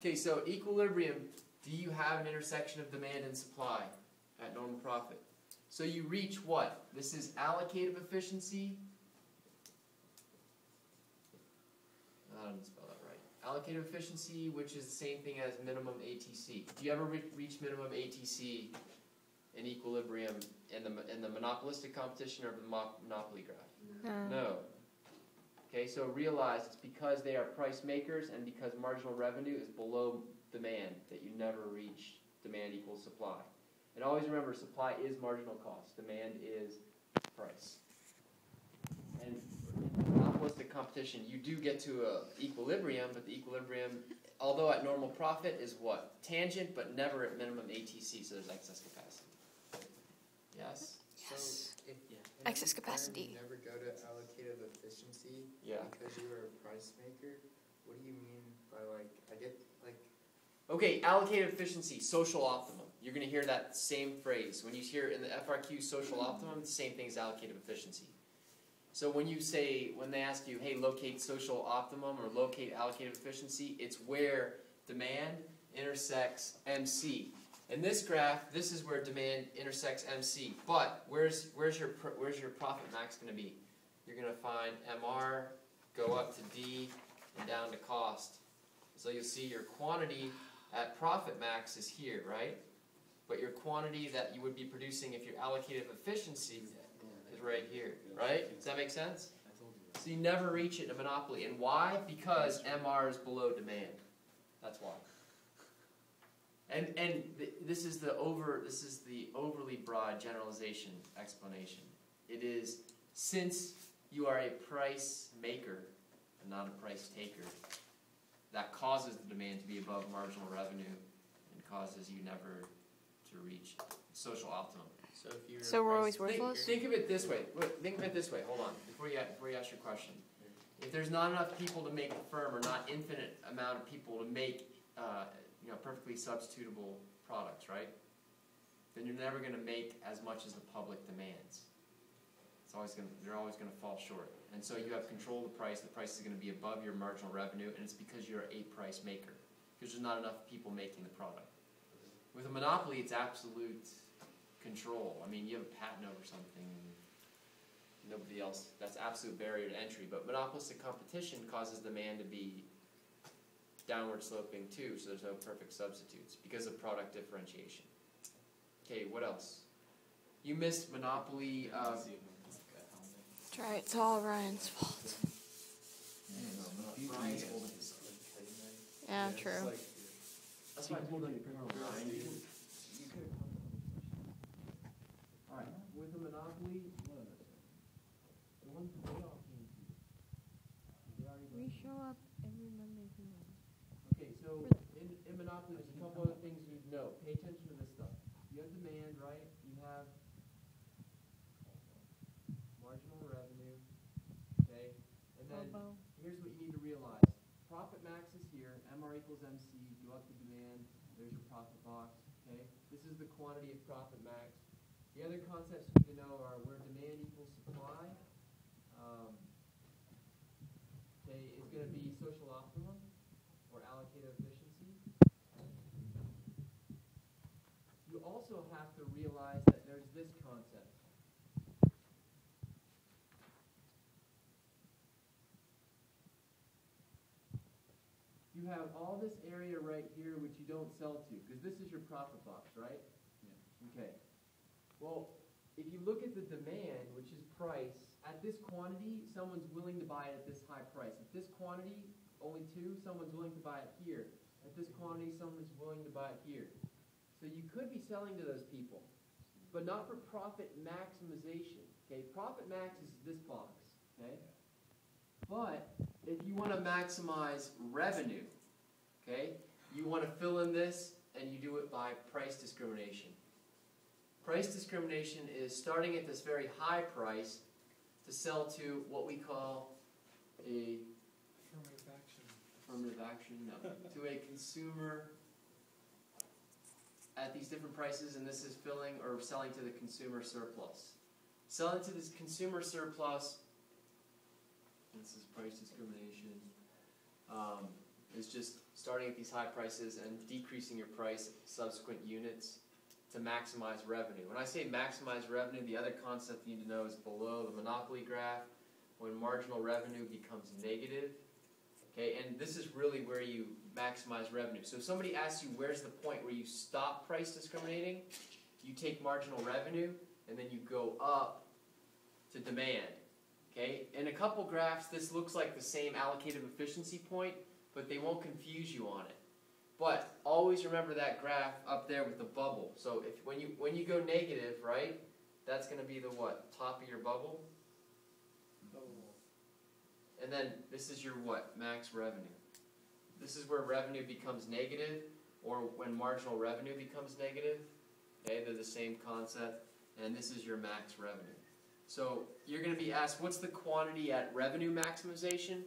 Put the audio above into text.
Okay, so equilibrium, do you have an intersection of demand and supply at normal profit? So you reach what? This is allocative efficiency. I didn't spell that right. Allocative efficiency, which is the same thing as minimum ATC. Do you ever reach minimum ATC in equilibrium in the monopolistic competition or the monopoly graph? No. Okay, so realize it's because they are price makers and because marginal revenue is below demand that you never reach demand equals supply. And always remember, supply is marginal cost. Demand is price. And in monopolistic competition, you do get to an equilibrium, but the equilibrium, although at normal profit, is what? Tangent, but never at minimum ATC, so there's excess capacity. Yes? Yes. So Excess capacity. You never go to allocative efficiency because you are a price maker. What do you mean by Okay, allocative efficiency, social optimum. You're going to hear that same phrase. When you hear in the FRQ social optimum, it's the same thing as allocative efficiency. So when they ask you, hey, locate social optimum or locate allocative efficiency, it's where demand intersects MC. In this graph, this is where demand intersects MC. But where's your profit max going to be? You're going to find MR, go up to D, and down to cost. So you'll see your quantity at profit max is here, right? But your quantity that you would be producing if your allocative efficiency is right here, right? Does that make sense? So you never reach it in a monopoly. And why? Because MR is below demand. That's why. And this is the overly broad generalization explanation. It is since you are a price maker and not a price taker, that causes the demand to be above marginal revenue and causes you never to reach social optimum. So if you're So we're always worthless? Think of it this way. Think of it this way. Hold on. Before you ask your question. If there's not enough people to make the firm or not infinite amount of people to make perfectly substitutable products, right? Then you're never going to make as much as the public demands. You're always going to fall short. And so you have control of the price. The price is going to be above your marginal revenue, and it's because you're a price maker. Because there's not enough people making the product. With a monopoly, it's absolute control. I mean, you have a patent over something, and nobody else. That's absolute barrier to entry. But monopolistic competition causes demand to be downward sloping too, so there's no perfect substitutes because of product differentiation. Okay, what else? You missed monopoly. Try. It's all Ryan's fault. Yeah, true. That's why I told them to bring on Ryan. Alright, with a monopoly, the ones that they all came to. We show up every Monday through Wednesday. Okay, so in monopoly, there's a couple other things you need to know. Pay attention to this stuff. You have demand, right? You have marginal revenue, okay? And then here's what you need to realize. Profit max is here. MR equals MC. Go up to demand. There's your profit box, okay? This is the quantity of profit max. The other concepts you need to know are where demand equals supply. Okay, is going to be social optimum or allocative efficiency. You also have to realize that there's this concept. You have all this area right here which you don't sell to, because this is your profit box, right? Yeah. Okay. Well, if you look at the demand, which is price, at this quantity, someone's willing to buy it at this high price. At this quantity, only 2, someone's willing to buy it here. At this quantity, someone's willing to buy it here. So you could be selling to those people, but not for profit maximization. Okay, profit max is this box. Okay, but if you want to maximize revenue, okay, you want to fill in this, and you do it by price discrimination. Price discrimination is starting at this very high price to sell to what we call a affirmative action, no, to a consumer at these different prices, and this is filling or selling to the consumer surplus. Selling to this consumer surplus, this is price discrimination, is just starting at these high prices and decreasing your price subsequent units to maximize revenue. When I say maximize revenue, the other concept you need to know is below the monopoly graph, when marginal revenue becomes negative. Okay, and this is really where you maximize revenue. So if somebody asks you where's the point where you stop price discriminating, you take marginal revenue and then you go up to demand. Okay, in a couple graphs this looks like the same allocative efficiency point, but they won't confuse you on it. But always remember that graph up there with the bubble. So if when you go negative, right, that's going to be the what? Top of your bubble. And then this is your what? Max revenue. This is where revenue becomes negative, or when marginal revenue becomes negative. Okay, they're the same concept. And this is your max revenue. So you're going to be asked, what's the quantity at revenue maximization?